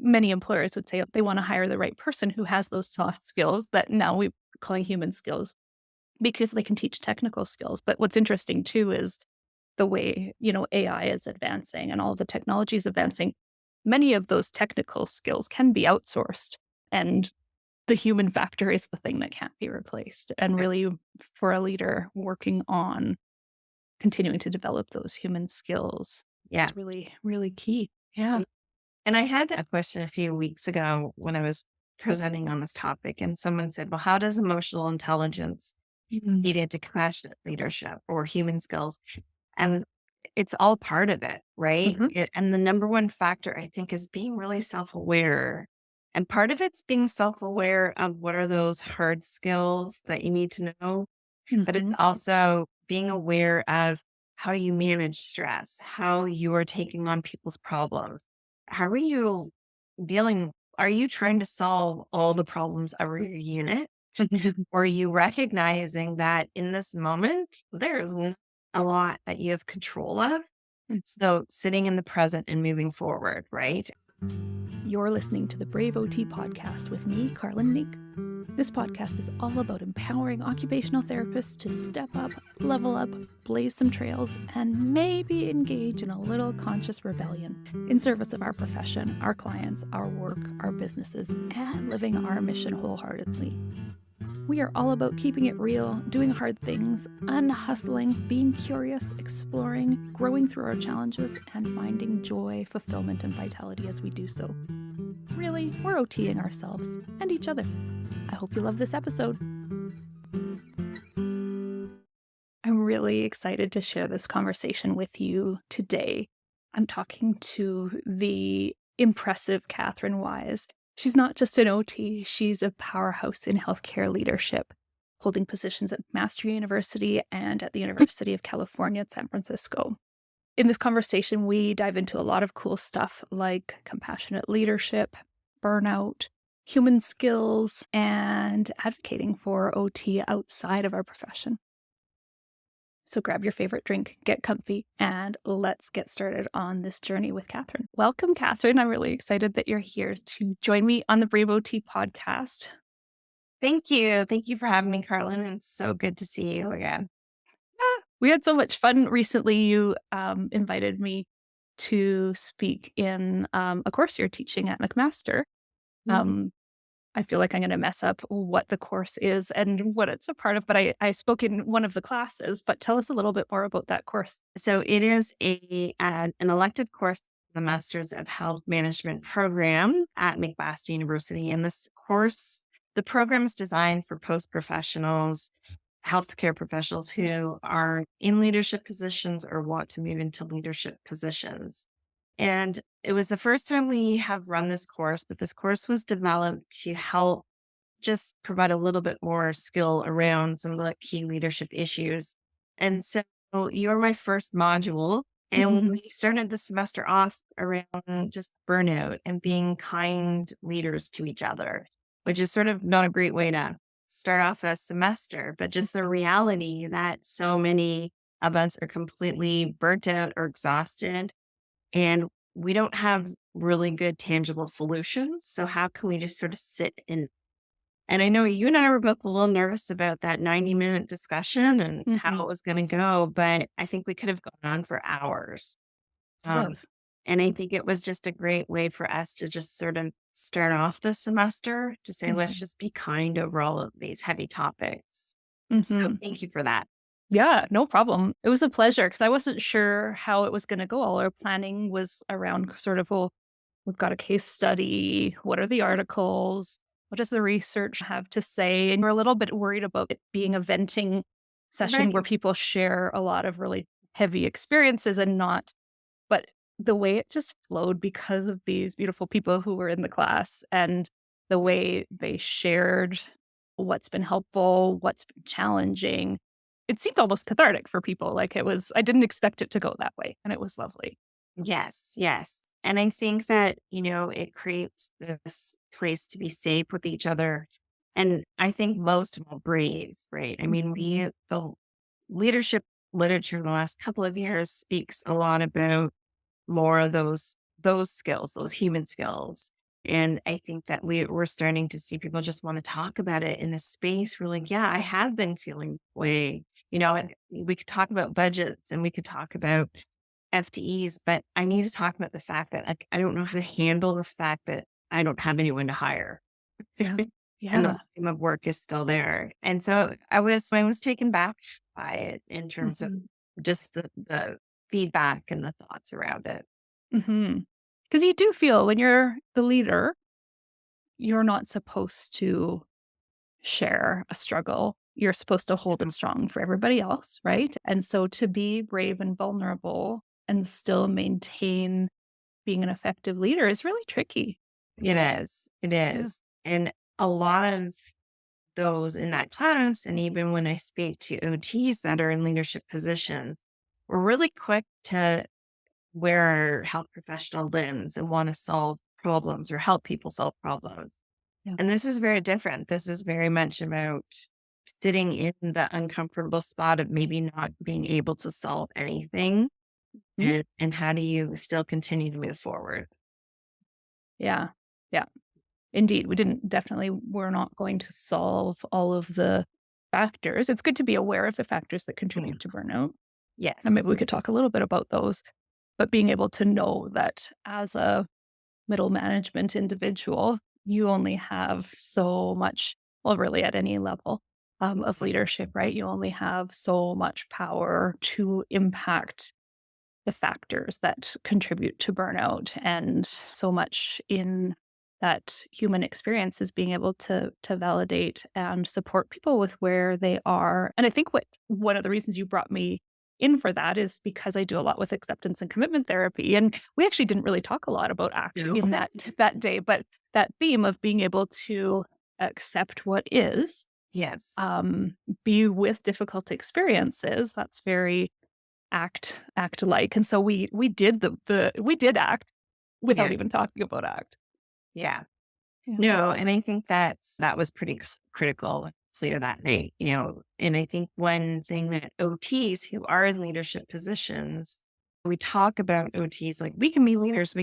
many employers would say they want to hire the right person who has those soft skills that now we're calling human skills because they can teach technical skills. But what's interesting too is the way, AI is advancing and all the technology is advancing. Many of those technical skills can be outsourced, and the human factor is the thing that can't be replaced. And really, for a leader working on continuing to develop those human skills Yeah. is really, really key. Yeah. And I had a question a few weeks ago when I was presenting on this topic, and someone said, well, how does emotional intelligence feed into compassionate leadership or human skills? And it's all part of it, right? Mhm. And the number one factor, I think, is being really self aware. And part of it's being self aware of what are those hard skills that you need to know, but it's Mhm. also being aware of how you manage stress, how you are taking on people's problems. How are you dealing? Are you trying to solve all the problems of your unit? Or are you recognizing that in this moment, there's a lot that you have control of? So sitting in the present and moving forward, right? You're listening to the Brave OT podcast with me, Carlin Nink. This podcast is all about empowering occupational therapists to step up, level up, blaze some trails, and maybe engage in a little conscious rebellion in service of our profession, our clients, our work, our businesses, and living our mission wholeheartedly. We are all about keeping it real, doing hard things, unhustling, being curious, exploring, growing through our challenges, and finding joy, fulfillment, and vitality as we do so. Really, we're OTing ourselves and each other. I hope you love this episode. I'm really excited to share this conversation with you today. I'm talking to the impressive Kathryn Wise. She's not just an OT, she's a powerhouse in healthcare leadership, holding positions at McMaster University and at the University of California at San Francisco. In this conversation, we dive into a lot of cool stuff like compassionate leadership, burnout, human skills, and advocating for OT outside of our profession. So grab your favorite drink, get comfy, and let's get started on this journey with Kathryn. Welcome, Kathryn. I'm really excited that you're here to join me on the Brave OT podcast. Thank you. Thank you for having me, Carlin. And it's so good to see you again. We had so much fun recently. You invited me to speak in a course you're teaching at McMaster. Um, I feel like I'm going to mess up what the course is and what it's a part of, but I spoke in one of the classes. But tell us a little bit more about that course. So it is an elective course, the Masters of Health Management program at McMaster University. And this course, the program is designed for post-professionals, healthcare professionals who are in leadership positions or want to move into leadership positions. And it was the first time we have run this course, but this course was developed to help just provide a little bit more skill around some of the key leadership issues. And so you're my first module. And we started the semester off around just burnout and being kind leaders to each other, which is sort of not a great way to start off a semester, but just the reality that so many of us are completely burnt out or exhausted, and we don't have really good tangible solutions. So how can we just sort of sit and I know you and I were both a little nervous about that 90-minute discussion and how it was going to go, but I think we could have gone on for hours. Um, Love. and I think it was just a great way for us to just sort of start off the semester to say, let's just be kind over all of these heavy topics. So thank you for that. Yeah, no problem. It was a pleasure because I wasn't sure how it was going to go. All our planning was around sort of, well, we've got a case study. What are the articles? What does the research have to say? And we're a little bit worried about it being a venting session where Right. people share a lot of really heavy experiences and not, but the way it just flowed because of these beautiful people who were in the class and the way they shared what's been helpful, what's been challenging. It seemed almost cathartic for people. Like I didn't expect it to go that way. And it was lovely. Yes, yes. And I think that, it creates this place to be safe with each other. And I think most of all, brave, right? I mean, the leadership literature in the last couple of years speaks a lot about more of those skills, those human skills. And I think that we're starting to see people just want to talk about it in a space where like, yeah, I have been feeling that way, and we could talk about budgets and we could talk about FTEs, but I need to talk about the fact that like, I don't know how to handle the fact that I don't have anyone to hire. Yeah. And the Yeah. volume of work is still there. And so I was taken back by it in terms of Mhm. just the feedback and the thoughts around it. Mhm. 'Cause you do feel when you're the leader, you're not supposed to share a struggle. You're supposed to hold it Mhm. strong for everybody else, right? And so to be brave and vulnerable and still maintain being an effective leader is really tricky. It is. It Yeah. is. And a lot of those in that class, and even when I speak to OTs that are in leadership positions, we're really quick to wear our health professional lens and want to solve problems or help people solve problems. Yeah. And this is very different. This is very much about sitting in the uncomfortable spot of maybe not being able to solve anything. Mhm. And how do you still continue to move forward? Yeah. Yeah. Indeed. We're not going to solve all of the factors. It's good to be aware of the factors that Mhm. contribute to burnout. And Yes. maybe we could talk a little bit about those, but being able to know that as a middle management individual, you only have so much, well, really at any level of leadership, right? You only have so much power to impact the factors that contribute to burnout, and so much in that human experience is being able to validate and support people with where they are. And I think what one of the reasons you brought me in for that is because I do a lot with acceptance and commitment therapy, and we actually didn't really talk a lot about ACT No. in that day, but that theme of being able to accept what is, Yes. um, be with difficult experiences, that's very act like. And so we did act without Yeah. even talking about act. Yeah. Yeah. No, and I think that was pretty critical later that night, and I think one thing that OTs who are in leadership positions, we talk about OTs like we can be leaders,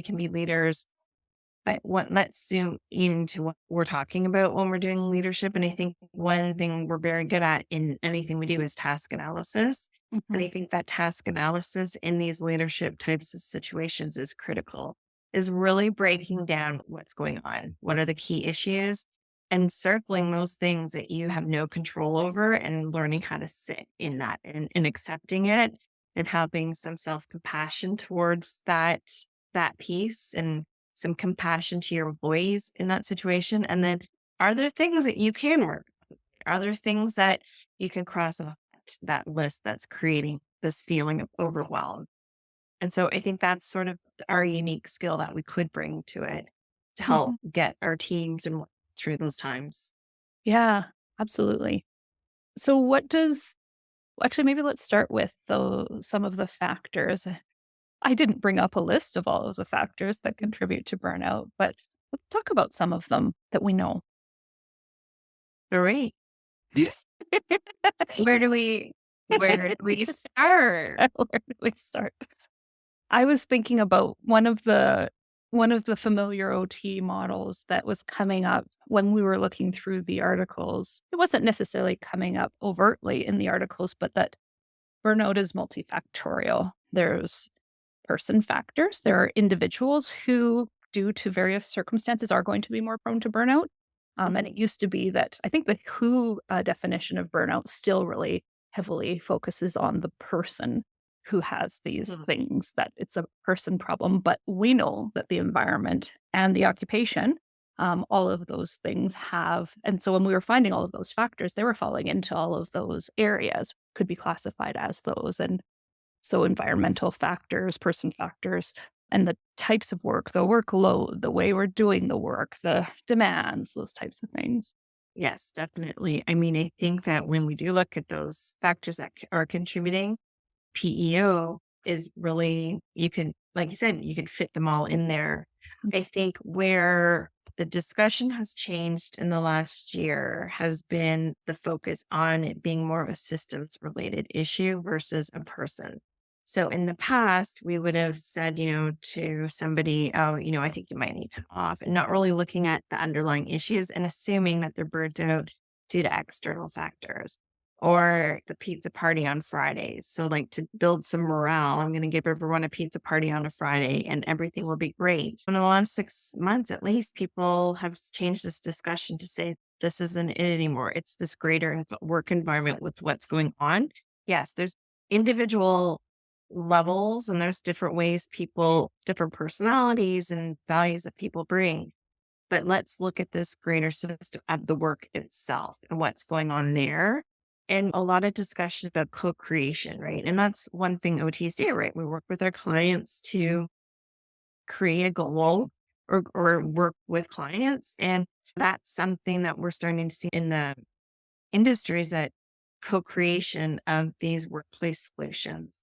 but let's zoom into what we're talking about when we're doing leadership. And I think one thing we're very good at in anything we do is task analysis. And Mhm. I think that task analysis in these leadership types of situations is critical, is really breaking down what's going on. What are the key issues? And circling those things that you have no control over and learning how to sit in that and accepting it and having some self-compassion towards that piece and some compassion to your employees in that situation? And then are there things that you can work? Are there things that you can cross off that list that's creating this feeling of overwhelm? And so I think that's sort of our unique skill that we could bring to it to help Mhm. get our teams and through those times. Yeah, absolutely. So what does actually, maybe let's start with some of the factors. I didn't bring up a list of all of the factors that contribute to burnout, but let's talk about some of them that we know. All right. Where do we where do we start? Where do we start? I was thinking about one of the familiar OT models that was coming up when we were looking through the articles. It wasn't necessarily coming up overtly in the articles, but that burnout is multifactorial. There's person factors. There are individuals who, due to various circumstances, are going to be more prone to burnout. And it used to be that I think the WHO definition of burnout still really heavily focuses on the person who has these Mhm. things, that it's a person problem. But we know that the environment and the occupation, all of those things have. And so when we were finding all of those factors, they were falling into all of those areas, could be classified as those. And so environmental factors, person factors, and the types of work, the workload, the way we're doing the work, the demands, those types of things. Yes, definitely. I mean, I think that when we do look at those factors that are contributing, PEO is really, you can, like you said, you could fit them all in there. I think where the discussion has changed in the last year has been the focus on it being more of a systems related issue versus a person. So in the past, we would have said, to somebody, oh, I think you might need time off, and not really looking at the underlying issues and assuming that they're burnt out due to external factors or the pizza party on Fridays. So, like, to build some morale, I'm going to give everyone a pizza party on a Friday and everything will be great. In the last 6 months, at least, people have changed this discussion to say this isn't it anymore. It's this greater work environment with what's going on. Yes, there's individual levels and there's different ways different personalities and values that people bring. But let's look at this greater system of the work itself and what's going on there. And a lot of discussion about co-creation, right? And that's one thing OTs do, right? We work with our clients to create a goal or work with clients. And that's something that we're starting to see in the industries, that co-creation of these workplace solutions.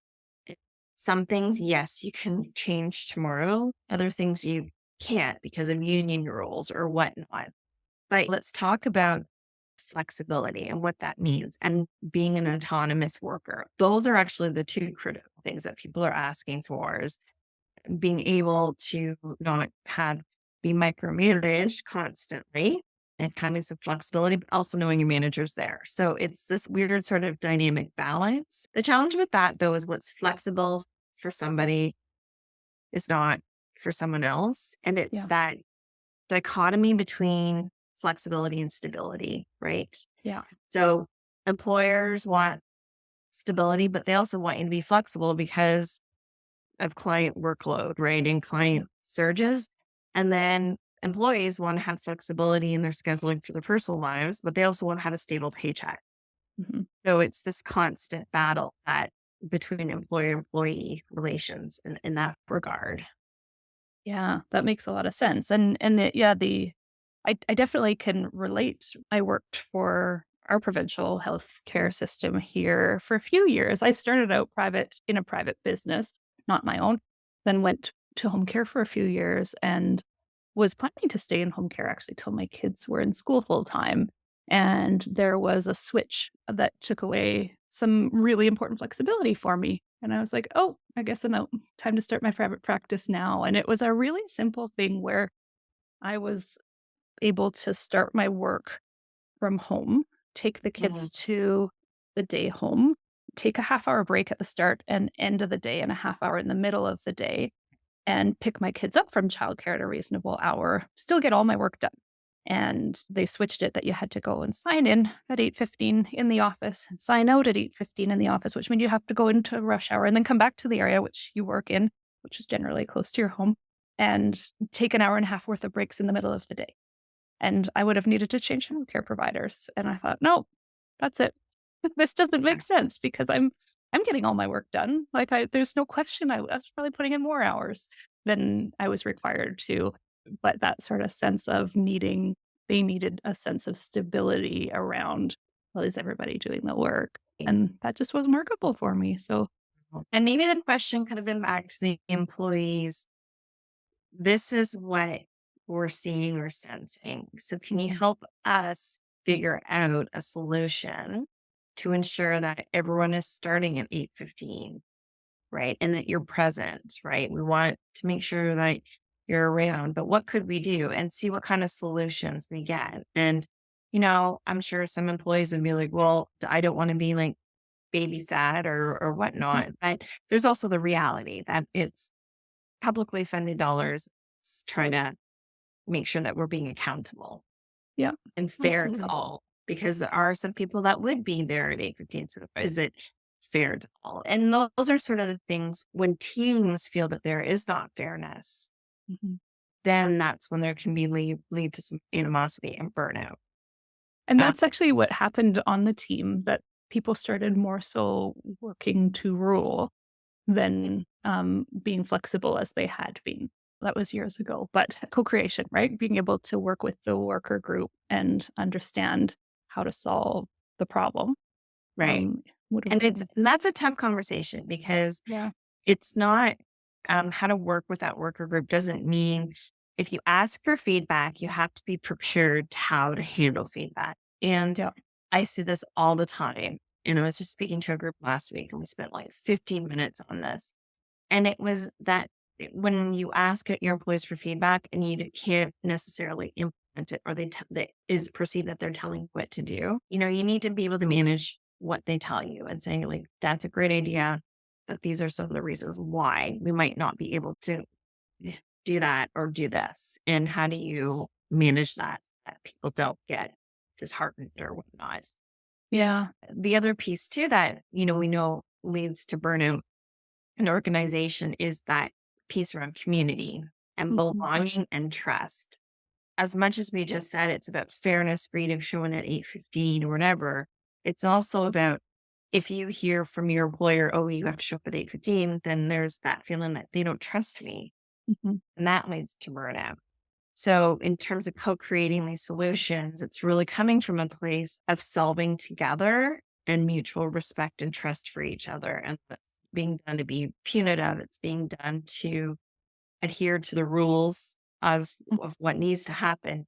Some things, yes, you can change tomorrow. Other things you can't because of union rules or whatnot. But let's talk about flexibility and what that means and being an autonomous worker. Those are actually the two critical things that people are asking for, is being able to not be micromanaged constantly and having some flexibility, but also knowing your manager's there. So it's this weird sort of dynamic balance. The challenge with that, though, is what's flexible for somebody is not for someone else. And it's Yeah. that dichotomy between flexibility and stability, right? Yeah. So employers want stability, but they also want you to be flexible because of client workload, right? And client surges. And then employees want to have flexibility in their scheduling for their personal lives, but they also want to have a stable paycheck. Mhm. So it's this constant battle between employer-employee relations in that regard. Yeah, that makes a lot of sense. The I definitely can relate. I worked for our provincial healthcare system here for a few years. I started out in a private business, not my own, then went to home care for a few years and was planning to stay in home care actually till my kids were in school full time. And there was a switch that took away some really important flexibility for me. And I was like, oh, I guess I'm out. Time to start my private practice now. And it was a really simple thing where I was able to start my work from home, take the Mhm. kids to the day home, take a half-hour break at the start and end of the day and a half hour in the middle of the day, and pick my kids up from childcare at a reasonable hour, still get all my work done. And they switched it that you had to go and sign in at 8:15 in the office and sign out at 8:15 in the office, which means you have to go into rush hour and then come back to the area which you work in, which is generally close to your home, and take an hour and a half worth of breaks in the middle of the day. And I would have needed to change healthcare providers. And I thought, no, that's it. This doesn't make sense because I'm getting all my work done. Like there's no question I was probably putting in more hours than I was required to. But that sort of sense of they needed a sense of stability around, well, is everybody doing the work? And that just wasn't workable for me. So And maybe the question could have been back to the employees. This is what we're seeing or sensing. So can you help us figure out a solution to ensure that everyone is starting at 8:15, right? And that you're present, right? We want to make sure that you're around, but what could we do and see what kind of solutions we get? And, I'm sure some employees would be like, well, I don't want to be like babysat or whatnot. But there's also the reality that it's publicly funded dollars, trying to make sure that we're being accountable yeah, and fair to absolutely. all, because there are some people that would be there at 8:15. So is it fair to all? And those are sort of the things when teams feel that there is not fairness, Mhm. then that's when there can be lead to some animosity and burnout. And Uh, that's actually what happened on the team, that people started more so working to rule than, being flexible as they had been. That was years ago, but co-creation, right? Being able to work with the worker group and understand how to solve the problem, right. would have And been. that's a tough conversation because Yeah, it's not, how to work with that worker group doesn't mean if you ask for feedback, you have to be prepared to how to handle feedback. And yeah, I see this all the time. And I was just speaking to a group last week and we spent like 15 minutes on this. And it was that when you ask your employees for feedback and you can't necessarily implement it, or that is perceived that they're telling you what to do, you need to be able to manage what they tell you and saying like, that's a great idea, but these are some of the reasons why we might not be able to do that or do this. And how do you manage that people don't get disheartened or whatnot? Yeah. The other piece too that, we know leads to burnout an organization is that piece around community and Mhm. belonging and trust. As much as we just said it's about fairness, freedom, showing at 8:15 or whatever, it's also about if you hear from your employer, oh, you have to show up at 8:15, then there's that feeling that they don't trust me. Mhm. And that leads to burnout. So in terms of co-creating these solutions, it's really coming from a place of solving together and mutual respect and trust for each other. And it's being done to be punitive. It's being done to adhere to the rules of what needs to happen.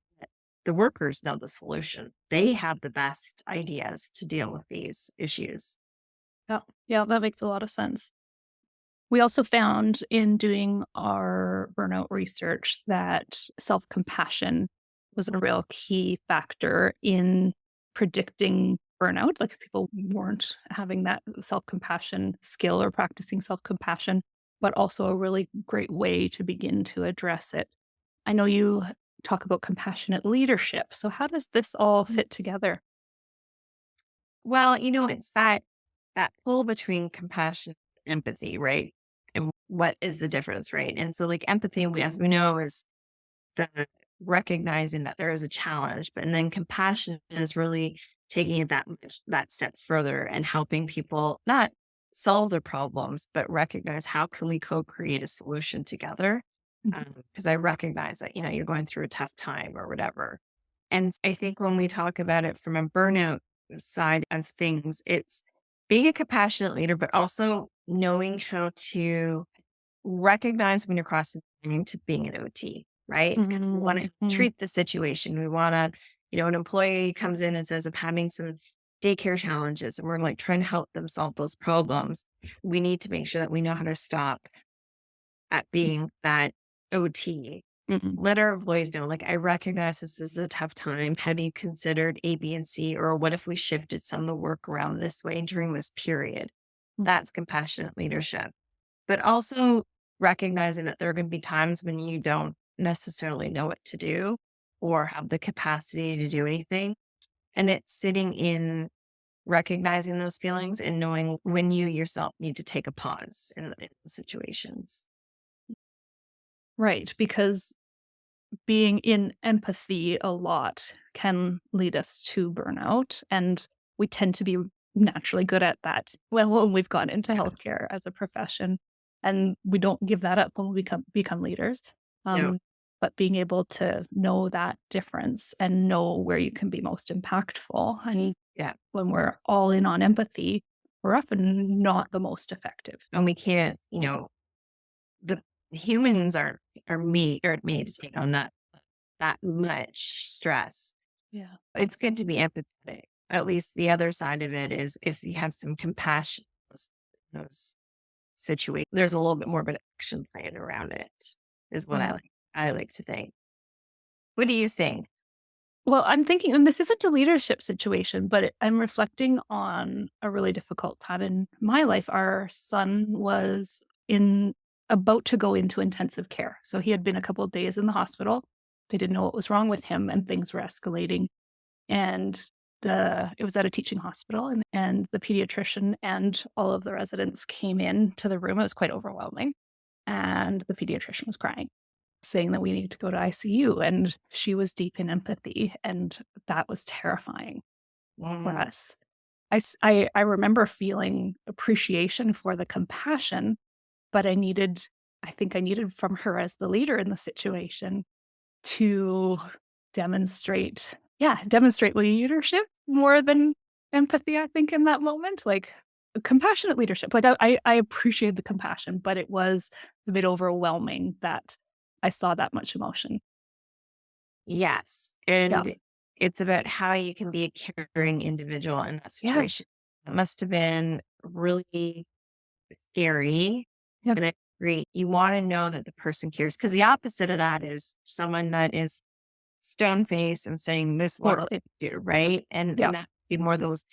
The workers know the solution. They have the best ideas to deal with these issues. Yeah. Yeah, that makes a lot of sense. We also found in doing our burnout research that self compassion was a real key factor in predicting burnout. Like, if people weren't having that self compassion skill or practicing self compassion, but also a really great way to begin to address it. I know you talk about compassionate leadership. So, how does this all fit together? Well, it's that pull between compassion and empathy, right? And what is the difference, right? And so like empathy, as we know, is the recognizing that there is a challenge, but and then compassion is really taking it that step further and helping people not solve their problems, but recognize how can we co-create a solution together. Mhm. Because I recognize that, you're going through a tough time or whatever. And I think when we talk about it from a burnout side of things, it's being a compassionate leader, but also knowing how to recognize when you're crossing the line to being an OT, right? Because we want to Mhm. treat the situation. We want to, an employee comes in and says, I'm having some daycare challenges, and we're like trying to help them solve those problems. We need to make sure that we know how to stop at being that OT. Mhm. Let our employees know, like, I recognize this is a tough time. Have you considered A, B, and C? Or what if we shifted some of the work around this way during this period? That's compassionate leadership. But also recognizing that there are going to be times when you don't necessarily know what to do or have the capacity to do anything. And it's sitting in recognizing those feelings and knowing when you yourself need to take a pause in situations. Right, because being in empathy a lot can lead us to burnout, and we tend to be naturally good at that. Well, when we've gone into Yeah. healthcare as a profession, and we don't give that up when we become leaders. No. Um, but being able to know that difference and know where you can be most impactful, and Yeah. when we're all in on empathy, we're often not the most effective. And we can't, the humans are made to take on that much stress. Yeah. It's good to be empathetic. At least the other side of it is if you have some compassion in those situations, there's a little bit more of an action plan around it, is what Yeah. I like to think. What do you think? Well, I'm thinking, and this isn't a leadership situation, but I'm reflecting on a really difficult time in my life. Our son was in about to go into intensive care. So he had been a couple of days in the hospital. They didn't know what was wrong with him, and things were escalating. And it was at a teaching hospital, and the pediatrician and all of the residents came in to the room. It was quite overwhelming. And the pediatrician was crying, saying that we need to go to ICU, and she was deep in empathy, and that was terrifying for Mm, us. I remember feeling appreciation for the compassion, but I think I needed from her as the leader in the situation to demonstrate leadership more than empathy, I think, in that moment, like, compassionate leadership. Like, I appreciated the compassion, but it was a bit overwhelming that I saw that much emotion. yes. Yeah. And it's about how you can be a caring individual in that Yeah. situation. It must have been really scary. Yep. And I agree. You want to know that the person cares, because the opposite of that is someone that is stone faced and saying this what Totally. to do, right? And Yep. that would be more those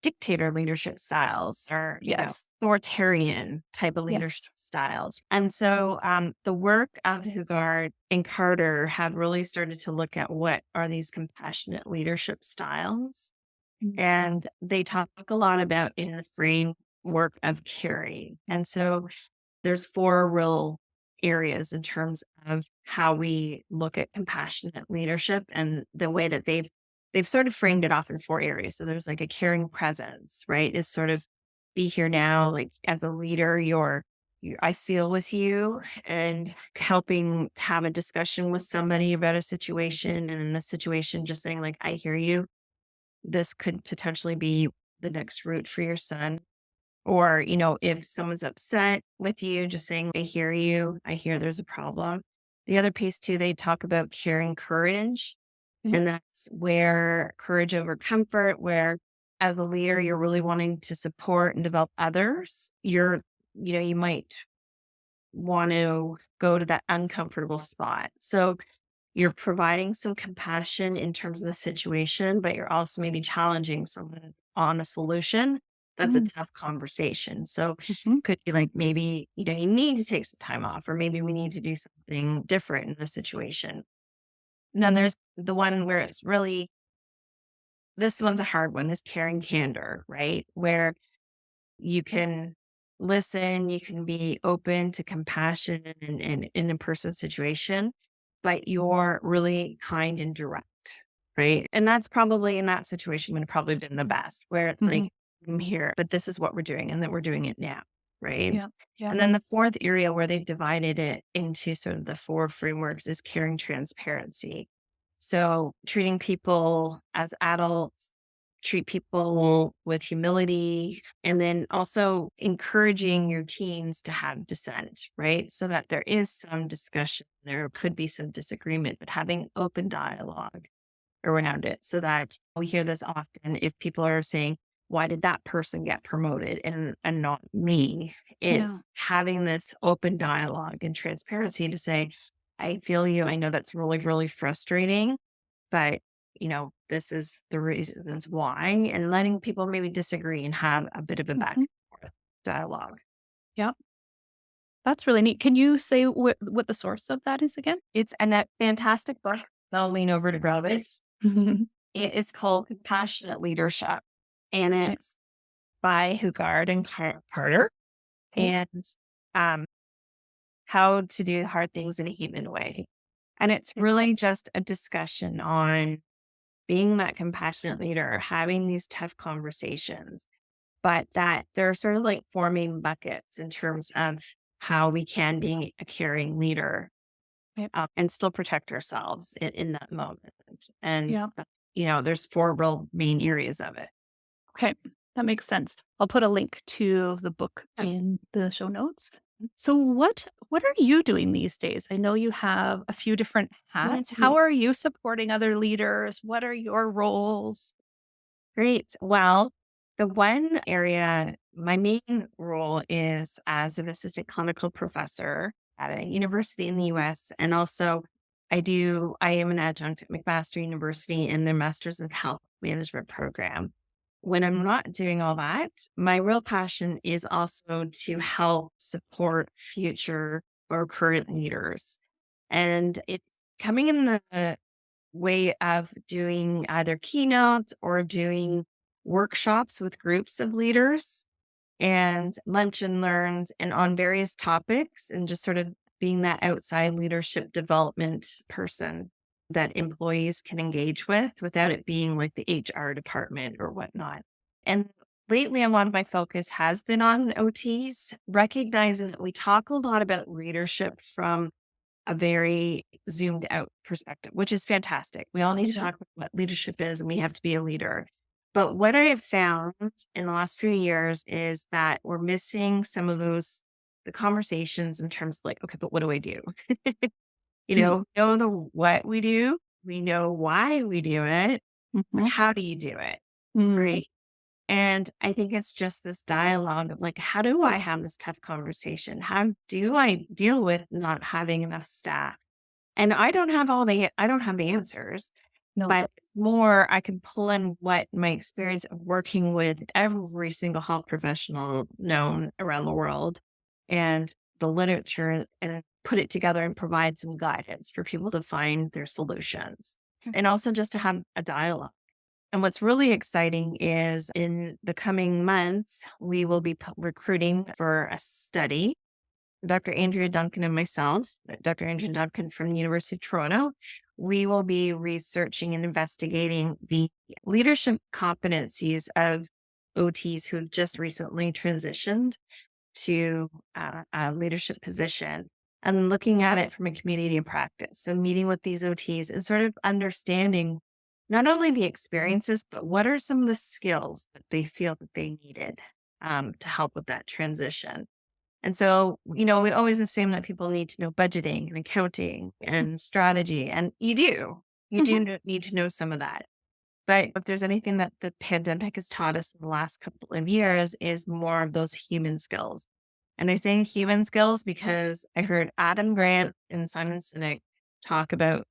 dictator leadership styles, or Yes. authoritarian type of Yes. leadership styles. And so the work of Hugard and Carter have really started to look at what are these compassionate leadership styles, Mm. and they talk a lot about in the framework of caring. And so there's four real areas in terms of how we look at compassionate leadership, and the way that they've sort of framed it off in four areas. So there's like a caring presence, right? Is sort of be here now, like as a leader, I feel with you, and helping have a discussion with somebody about a situation, and in this situation, just saying like, I hear you. This could potentially be the next route for your son. Or, if someone's upset with you, just saying, I hear you. I hear there's a problem. The other piece too, they talk about sharing courage. Mm. And that's where courage over comfort, where as a leader, you're really wanting to support and develop others. You might want to go to that uncomfortable spot. So you're providing some compassion in terms of the situation, but you're also maybe challenging someone on a solution. That's a Mm. tough conversation. So Mhm. could be like, maybe, you need to take some time off, or maybe we need to do something different in the situation. And then there's the one where it's really, this one's a hard one, is caring candor, right? Where you can listen, you can be open to compassion in a person's situation, but you're really kind and direct, right? And that's probably, in that situation, would have probably been the best, where it's like, Mhm. I'm here, but this is what we're doing, and that we're doing it now, right? Yeah. Yeah. And then the fourth area where they've divided it into sort of the four frameworks is caring transparency. So treating people as adults, treat people with humility, and then also encouraging your teams to have dissent, right? So that there is some discussion, there could be some disagreement, but having open dialogue around it, so that we hear this often. If people are saying, why did that person get promoted and not me? Yeah. It's having this open dialogue and transparency to say, I feel you. I know that's really, really frustrating, but this is the reasons why, and letting people maybe disagree and have a bit of a back Mhm. and forth dialogue. Yep. That's really neat. Can you say what the source of that is again? It's and that fantastic book. I'll lean over to grab it. Mhm. It is called Compassionate Leadership, and Okay. it's by Hugard and Carter, Okay. and um, how to do hard things in a human way. And it's Okay. really just a discussion on being that compassionate leader, having these tough conversations, but that there are sort of like four main buckets in terms of how we can be a caring leader, Okay. and still protect ourselves in that moment. And, Yeah. there's four real main areas of it. Okay. That makes sense. I'll put a link to the book Yeah. in the show notes. So what are you doing these days? I know you have a few different hats. How Mhm. are you supporting other leaders? What are your roles? Great. Well, the one area, my main role is as an assistant clinical professor at a university in the US. And also, I am an adjunct at McMaster University in their Master's in Health Management program. When I'm not doing all that, my real passion is also to help support future or current leaders. And it's coming in the way of doing either keynotes or doing workshops with groups of leaders, and lunch and learns, and on various topics, and just sort of being that outside leadership development person that employees can engage with without it being like the HR department or whatnot. And lately, a lot of my focus has been on OTs, recognizing that we talk a lot about leadership from a very zoomed out perspective, which is fantastic. We all need to Yep. talk about what leadership is, and we have to be a leader. But what I have found in the last few years is that we're missing some of the conversations in terms of like, okay, but what do I do? Mm. Know the what we do, we know why we do it, but Mhm. how do you do it? Mm. Right. And I think it's just this dialogue of like, how do I have this tough conversation? How do I deal with not having enough staff? And I don't have the answers, No, but it's more I can pull in what my experience of working with every single health professional known around the world and the literature and put it together and provide some guidance for people to find their solutions. And also just to have a dialogue. And what's really exciting is in the coming months, we will be recruiting for a study. Dr. Andrea Duncan and myself, Dr. Andrea Duncan from the University of Toronto, we will be researching and investigating the leadership competencies of OTs who have just recently transitioned to a leadership position and looking at it from a community of practice. So, meeting with these OTs and sort of understanding not only the experiences, but what are some of the skills that they feel that they needed to help with that transition. And so, we always assume that people need to know budgeting and accounting and strategy, and you do. You Mhm. do need to know some of that. But if there's anything that the pandemic has taught us in the last couple of years is more of those human skills. And I say human skills because I heard Adam Grant and Simon Sinek talk about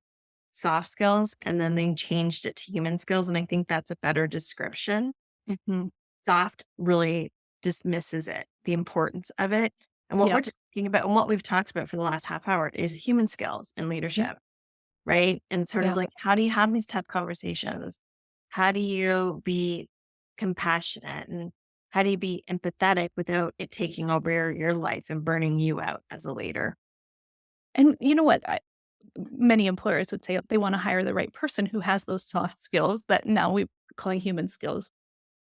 soft skills and then they changed it to human skills. And I think that's a better description. Mhm. Soft really dismisses it, the importance of it. And what we're Yep. talking about and what we've talked about for the last half hour is human skills and Yep. leadership, right? And sort of Yep. like, how do you have these tough conversations? How do you be compassionate and how do you be empathetic without it taking over your life and burning you out as a leader? And you know what? Many employers would say they wanna hire the right person who has those soft skills that now we're calling human skills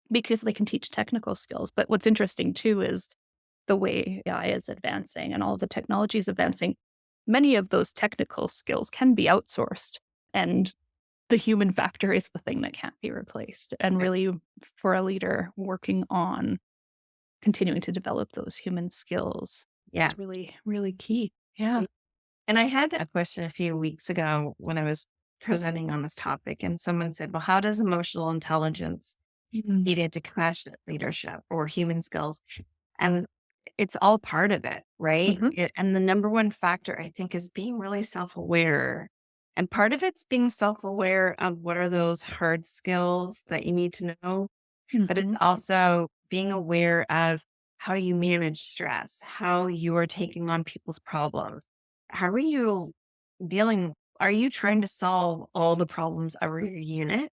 because they can teach technical skills. But what's interesting too is the way AI is advancing and all the technology is advancing. Many of those technical skills can be outsourced, and the human factor is the thing that can't be replaced. And Yeah. really, for a leader working on continuing to develop those human skills Yeah. is really, really key. Yeah. And I had a question a few weeks ago when I was presenting on this topic, and someone said, well, how does emotional intelligence Mhm. feed into compassionate leadership or human skills? And it's all part of it, right? Mhm. And the number one factor, I think, is being really self aware. And part of it's being self aware of what are those hard skills that you need to know, but it's Mhm. also being aware of how you manage stress, how you are taking on people's problems. How are you dealing? Are you trying to solve all the problems of your unit?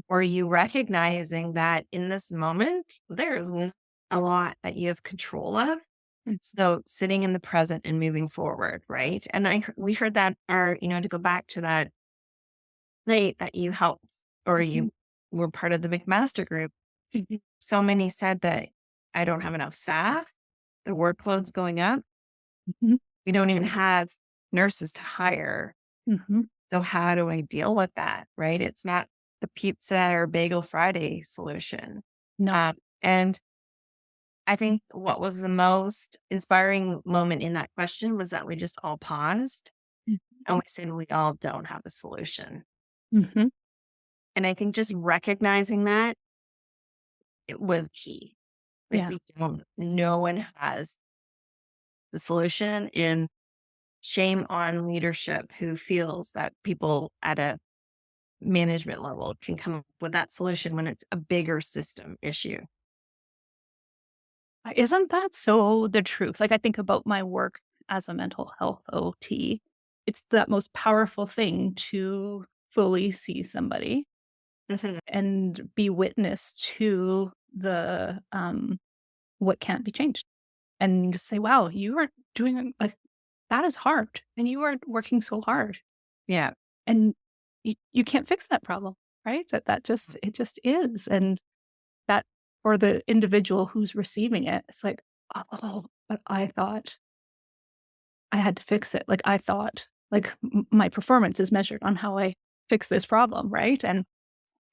Or are you recognizing that in this moment, a lot that you have control of? So sitting in the present and moving forward, right? And we heard that, or, to go back to that night that you helped or Mhm. you were part of the McMaster group. So many said that I don't have enough staff, the workload's going up. Mhm. We don't even have nurses to hire. Mhm. So how do I deal with that? Right? It's not the pizza or bagel Friday solution. No. And I think what was the most inspiring moment in that question was that we just all paused and we said, we all don't have a solution. Mhm. And I think just recognizing that it was key. Like Yeah. we don't, no one has the solution, and shame on leadership who feels that people at a management level can come up with that solution when it's a bigger system issue. Isn't that so the truth? Like, I think about my work as a mental health OT. It's that most powerful thing to fully see somebody Mhm. and be witness to what can't be changed, and just say, "Wow, you are doing like, that is hard, and you are working so hard, Yeah. and you can't fix that problem," right? That just it just is, and that for the individual who's receiving it, it's like, "Oh, but I thought I had to fix it." Like, I thought, like, my performance is measured on how I fix this problem, right? And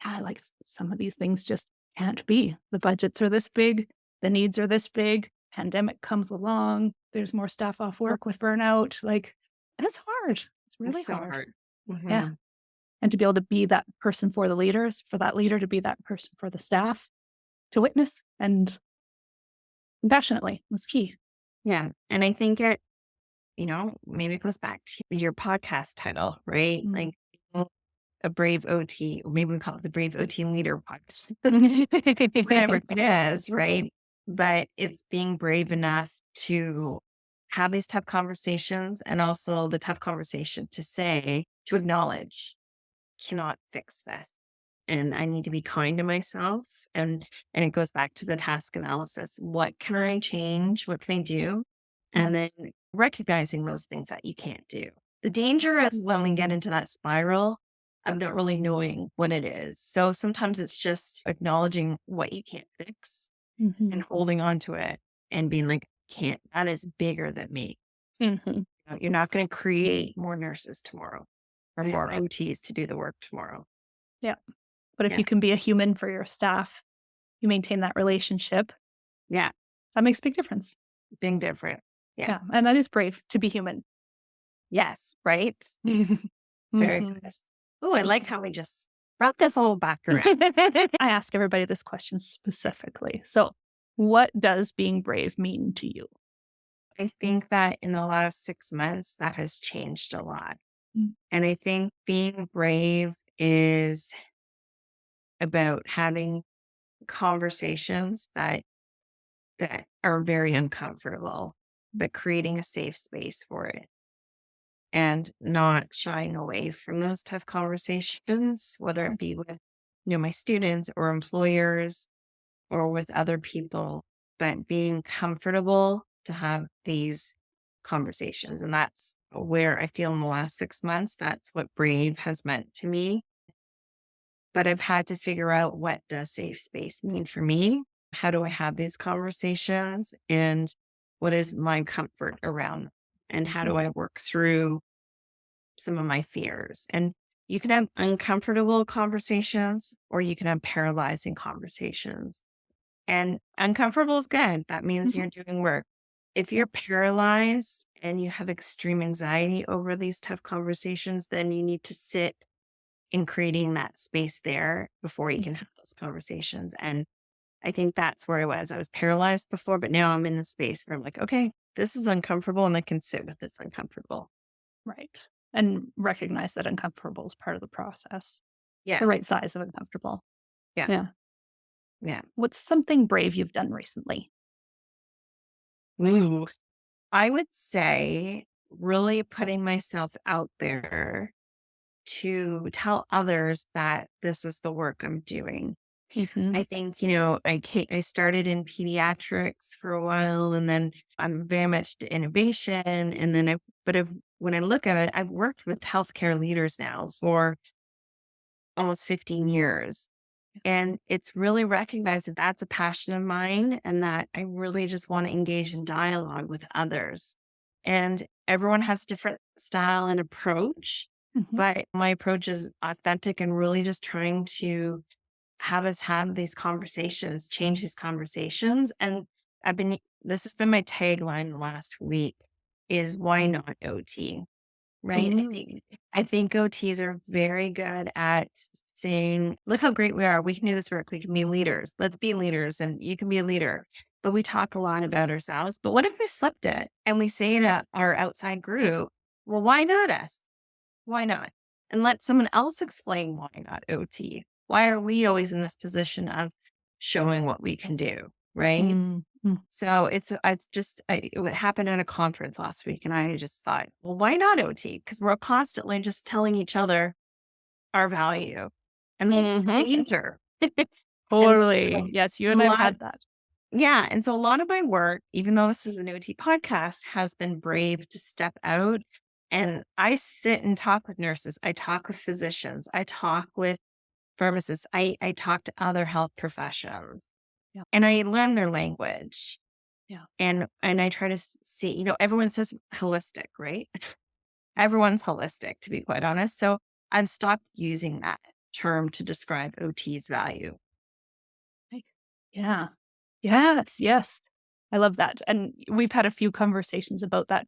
yeah, like some of these things just can't be. The budgets are this big, the needs are this big, pandemic comes along, there's more staff off Sure. work with burnout. Like, it's hard. It's It's really so hard. hard. Yeah. Mhm. And to be able to be that person for the leaders, for that leader to be that person for the staff, to witness and compassionately was key. Yeah. And I think maybe it goes back to your podcast title, right? Mm. Like a brave OT, or maybe we call it the Brave OT Leader podcast, whatever it is, right? But it's being brave enough to have these tough conversations, and also the tough conversation to acknowledge, cannot fix this. And I need to be kind to myself. And it goes back to the task analysis. What can I change? What can I do? And then recognizing those things that you can't do. The danger is when we get into that spiral of not really knowing what it is. So sometimes it's just acknowledging what you can't fix and holding on to it and being like, can't, that is bigger than me. You're not going to create more nurses tomorrow or more OTs to do the work tomorrow. Yeah. But if you can be a human for your staff, you maintain that relationship. Yeah. That makes a big difference. Big difference. Yeah. And that is brave to be human. Yes. Right. Very good. Oh, I like how we just brought this all back around. I ask everybody this question specifically. So what does being brave mean to you? I think that in the last 6 months, that has changed a lot. And I think being brave is about having conversations that are very uncomfortable, but creating a safe space for it and not shying away from those tough conversations, whether it be with my students or employers or with other people, but being comfortable to have these conversations. And that's where I feel in the last 6 months, that's what brave has meant to me. But I've had to figure out, what does safe space mean for me? How do I have these conversations? And what is my comfort around them? And how do I work through some of my fears? And you can have uncomfortable conversations, or you can have paralyzing conversations. And uncomfortable is good. That means you're doing work. If you're paralyzed and you have extreme anxiety over these tough conversations, then you need to sit in creating that space there before you can have those conversations. And I think that's where I was. I was paralyzed before, but now I'm in the space where I'm like, okay, this is uncomfortable, and I can sit with this uncomfortable. Right. And recognize that uncomfortable is part of the process. Yeah. The right size of uncomfortable. Yeah. What's something brave you've done recently? Ooh. I would say really putting myself out there to tell others that this is the work I'm doing. I think, I started in pediatrics for a while, and then I'm very much to innovation. And then when I look at it, I've worked with healthcare leaders now for almost 15 years. And it's really recognized that that's a passion of mine, and that I really just want to engage in dialogue with others. And everyone has different style and approach, but my approach is authentic and really just trying to have us have these conversations, change these conversations. And this has been my tagline the last week, is why not OT? Right. I think OTs are very good at saying, look how great we are. We can do this work. We can be leaders. Let's be leaders, and you can be a leader. But we talk a lot about ourselves. But what if we flipped it and we say to our outside group, well, why not us? Why not? And let someone else explain why not OT. Why are we always in this position of showing what we can do? Right. So it happened at a conference last week, and I just thought, well, why not OT? Because we're constantly just telling each other our value, and that's danger. Totally. So, yes, you and I've had that. Yeah. And so a lot of my work, even though this is an OT podcast, has been brave to step out. And I sit and talk with nurses. I talk with physicians. I talk with pharmacists. I talk to other health professions. Yeah. And I learn their language. Yeah. And I try to see, everyone says holistic, right? Everyone's holistic, to be quite honest. So I've stopped using that term to describe OT's value. Yeah. Yes. I love that. And we've had a few conversations about that.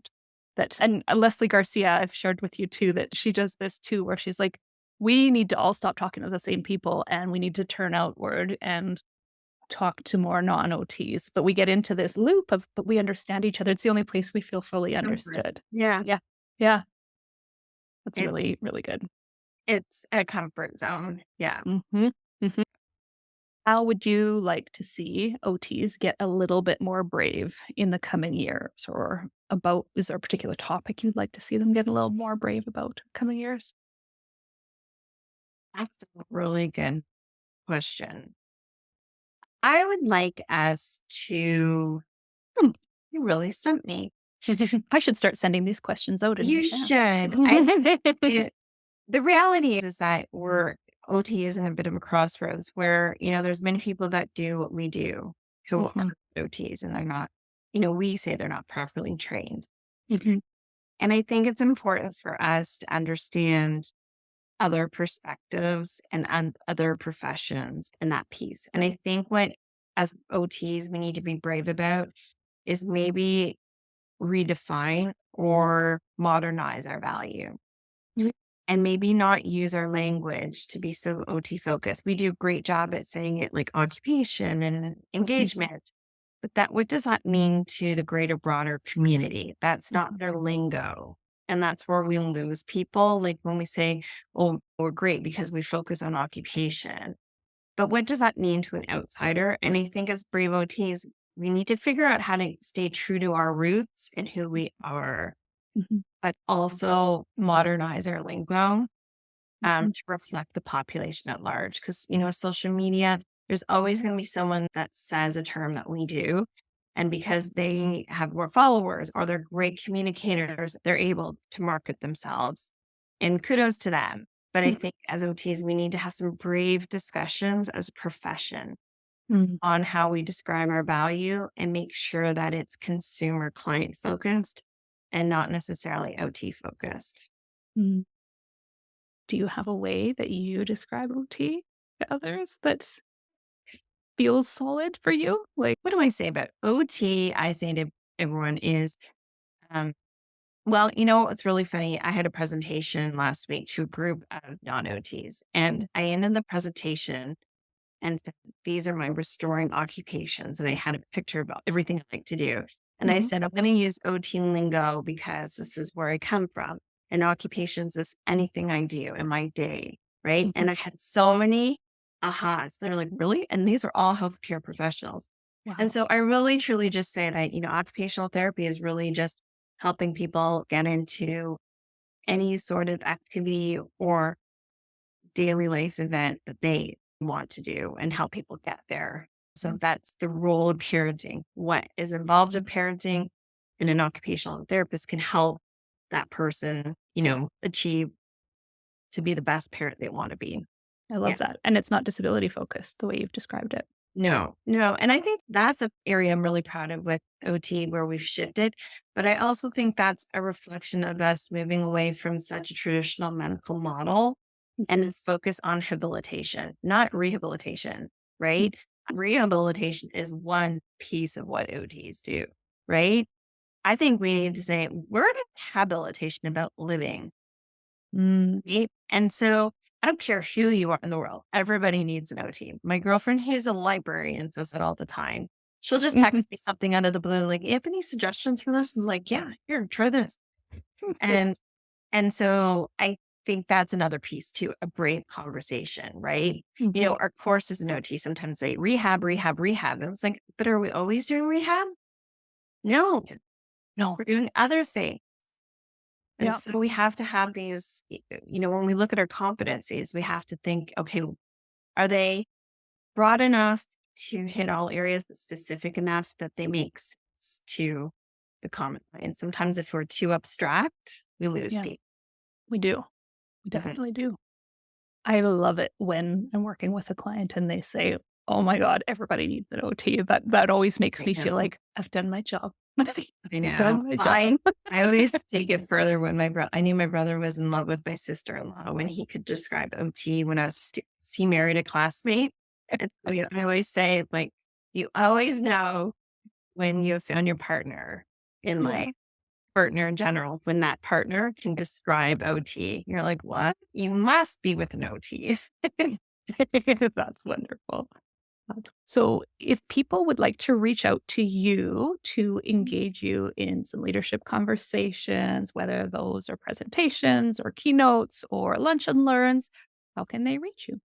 And Leslie Garcia, I've shared with you too, that she does this too, where she's like, we need to all stop talking to the same people, and we need to turn outward and talk to more non-OTs, but we get into this loop of, but we understand each other. It's the only place we feel fully Comfort. understood. Yeah. Yeah. Yeah. That's It, really, really good. it's a comfort zone. Yeah. Mhm. Mhm. How would you like to see OTs get a little bit more brave in the coming years? Or about, is there a particular topic you'd like to see them get a little more brave about coming years? That's a really good question. I would like us to, you really stumped me. I should start sending these questions out in You advance. should. The reality is that OT is in a bit of a crossroads where, there's many people that do what we do who are Mhm. OTs and they're not, we say they're not properly trained. Mhm. And I think it's important for us to understand other perspectives and other professions in that piece. And I think what, as OTs, we need to be brave about is maybe redefine or modernize our value and maybe not use our language to be so OT focused. We do a great job at saying it like occupation and engagement, but what does that mean to the greater, broader community? That's not their lingo. And that's where we lose people. Like when we say, oh, we're great because we focus on occupation. But what does that mean to an outsider? And I think as brave OTs, we need to figure out how to stay true to our roots and who we are, Mhm. but also modernize our lingo Mhm. to reflect the population at large. Because, social media, there's always going to be someone that says a term that we do. And because they have more followers or they're great communicators, they're able to market themselves. And kudos to them. But I think as OTs, we need to have some brave discussions as a profession Mhm. on how we describe our value and make sure that it's consumer client focused and not necessarily OT focused. Mhm. Do you have a way that you describe OT to others that feels solid for you? Like, What do I say about OT? I say to everyone is, um, well, it's really funny. I had a presentation last week to a group of non OTs, and I ended the presentation and said, these are my restoring occupations. And I had a picture about everything I like to do. And I mhm, said, I'm going to use OT lingo because this is where I come from. And occupations is anything I do in my day. Right. mhm. And I had so many ahas. They're like, really? And these are all healthcare professionals. And Wow. so I really truly just say that, occupational therapy is really just helping people get into any sort of activity or daily life event that they want to do and help people get there. So that's the role of parenting. What is involved in parenting and an occupational therapist can help that person, achieve to be the best parent they want to be. I Yeah. love that, and it's not disability focused the way you've described it. No, no. And I think that's an area I'm really proud of with OT where we've shifted. But I also think that's a reflection of us moving away from such a traditional medical model and focus on habilitation, not rehabilitation, right? Rehabilitation is one piece of what OTs do, right? I think we need to say, we're in habilitation about living, Mm, right? And so I don't care who you are in the world. Everybody needs an OT. My girlfriend, who's a librarian, says it all the time. She'll just mhm. text me something out of the blue, like, you have any suggestions for this? I'm like, yeah, here, try this. And And so I think that's another piece to a brave conversation, right? Mhm. Our courses in OT sometimes say rehab, rehab, rehab. And it's like, but are we always doing rehab? No, No. we're doing other things. And Yeah. so we have to have these, when we look at our competencies, we have to think, okay, are they broad enough to hit all areas, but specific enough that they make sense to the common mind? Sometimes if we're too abstract, we lose Yeah. people. We do. We Mhm. definitely do. I love it when I'm working with a client and they say, "Oh my god, everybody needs an OT." That always makes I me feel know. like I've done my job. I I've know. done my Well, job. I always take it further when I knew my brother was in love with my sister-in-law when he could describe OT when I was he married a classmate. And I always say, like, you always know when you found your partner in Yeah. life, partner in general, when that partner can describe OT. You're like, what? You must be with an OT. That's wonderful. So, if people would like to reach out to you to engage you in some leadership conversations, whether those are presentations or keynotes or lunch and learns, how can they reach you?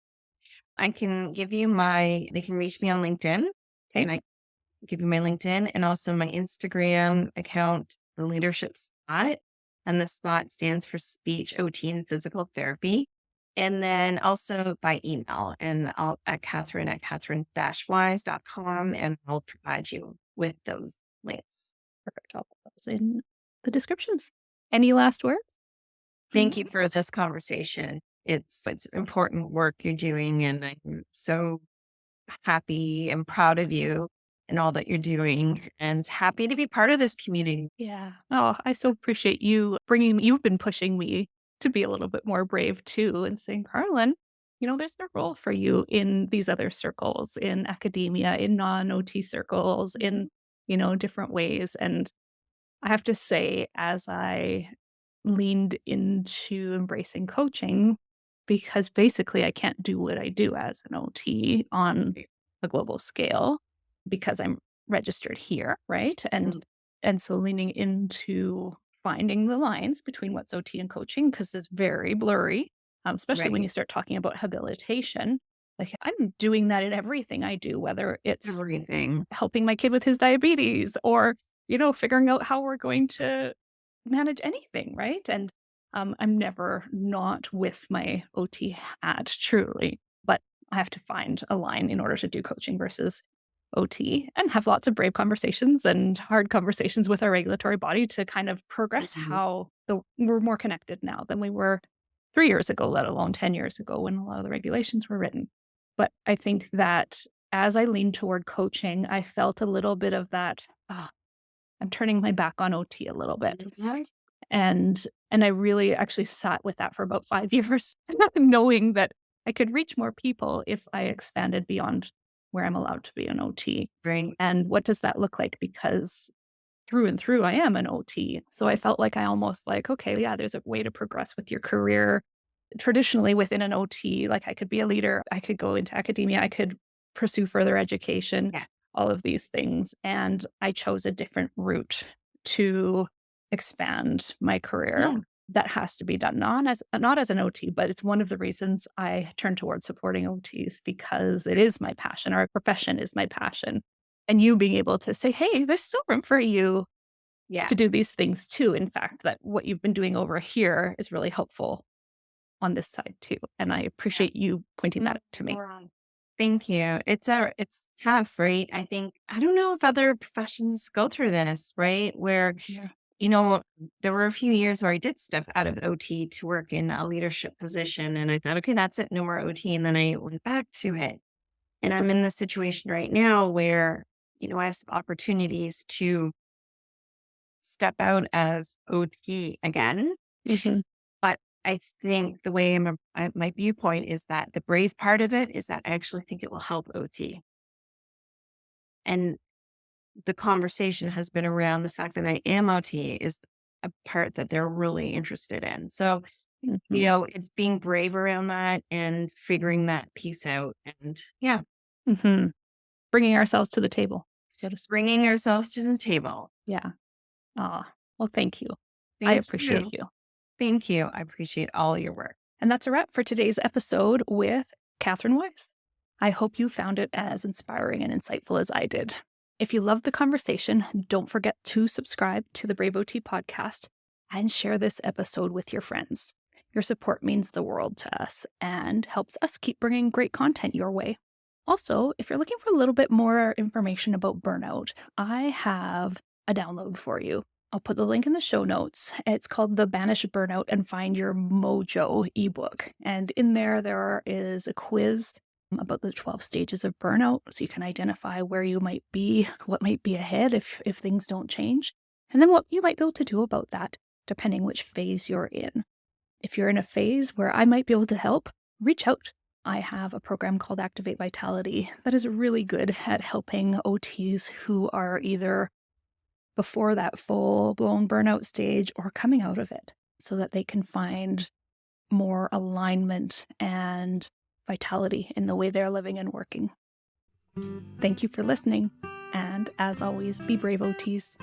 I can give you they can reach me on LinkedIn, Okay. and I give you my LinkedIn and also my Instagram account, the Leadership Spot. And the spot stands for speech, OT, and physical therapy. And then also by email and I'll at Kathryn at Kathryn-wise.com, and I'll provide you with those links. Perfect. I'll put those in the descriptions. Any last words? Thank you for this conversation. It's important work you're doing, and I'm so happy and proud of you and all that you're doing, and happy to be part of this community. Yeah. Oh, I so appreciate you you've been pushing me to be a little bit more brave too and saying, Carlin, there's a role for you in these other circles, in academia, in non OT circles, in, different ways. And I have to say, as I leaned into embracing coaching, because basically I can't do what I do as an OT on a global scale because I'm registered here, right? And so leaning into finding the lines between what's OT and coaching because it's very blurry, especially when Right. you start talking about habilitation. Like I'm doing that in everything I do, whether it's Everything. helping my kid with his diabetes or, figuring out how we're going to manage anything, right? And I'm never not with my OT hat, truly, but I have to find a line in order to do coaching versus OT and have lots of brave conversations and hard conversations with our regulatory body to kind of progress Mhm. how we're more connected now than we were 3 years ago, let alone 10 years ago when a lot of the regulations were written. But I think that as I leaned toward coaching, I felt a little bit of that. "Ah, I'm turning my back on OT a little bit." Yes. And I really actually sat with that for about 5 years, knowing that I could reach more people if I expanded beyond where I'm allowed to be an OT. Right. And what does that look like? Because through and through, I am an OT. So I felt like I almost like, okay, yeah, there's a way to progress with your career traditionally within an OT. Like I could be a leader, I could go into academia, I could pursue further education, Yeah. all of these things. And I chose a different route to expand my career. Yeah. That has to be done not as an OT, but it's one of the reasons I turned towards supporting OTs because it is my passion. Our profession is my passion. And you being able to say, hey, there's still room for you Yeah. to do these things too. In fact, that what you've been doing over here is really helpful on this side too. And I Yeah. appreciate you pointing that out to me. Wow. Thank you. It's tough, right? I don't know if other professions go through this, right? Where, Yeah. you know, there were a few years where I did step out of OT to work in a leadership position, and I thought, okay, that's it, no more OT. And then I went back to it. And I'm in the situation right now where, I have some opportunities to step out as OT again. Mhm. But I think the way my viewpoint is that the brave part of it is that I actually think it will help OT. And the conversation has been around the fact that I am OT is a part that they're really interested in. So, Mhm. it's being brave around that and figuring that piece out. And yeah, Mhm. Bringing ourselves to the table, so to speak. bringing ourselves to the table. Yeah. Ah, well, thank you. I Thank appreciate you. you. Thank you. I appreciate all your work. And that's a wrap for today's episode with Kathryn Wise. I hope you found it as inspiring and insightful as I did. If you loved the conversation, don't forget to subscribe to the Brave OT podcast and share this episode with your friends. Your support means the world to us and helps us keep bringing great content your way. Also, if you're looking for a little bit more information about burnout, I have a download for you. I'll put the link in the show notes. It's called the Banish Burnout and Find Your Mojo ebook. And in there is a quiz about the 12 stages of burnout so you can identify where you might be, what might be ahead if things don't change, and then what you might be able to do about that, depending which phase you're in. If you're in a phase where I might be able to help, reach out. I have a program called Activate Vitality that is really good at helping OTs who are either before that full-blown burnout stage or coming out of it so that they can find more alignment and vitality in the way they're living and working. Thank you for listening, and as always, be brave, OTs.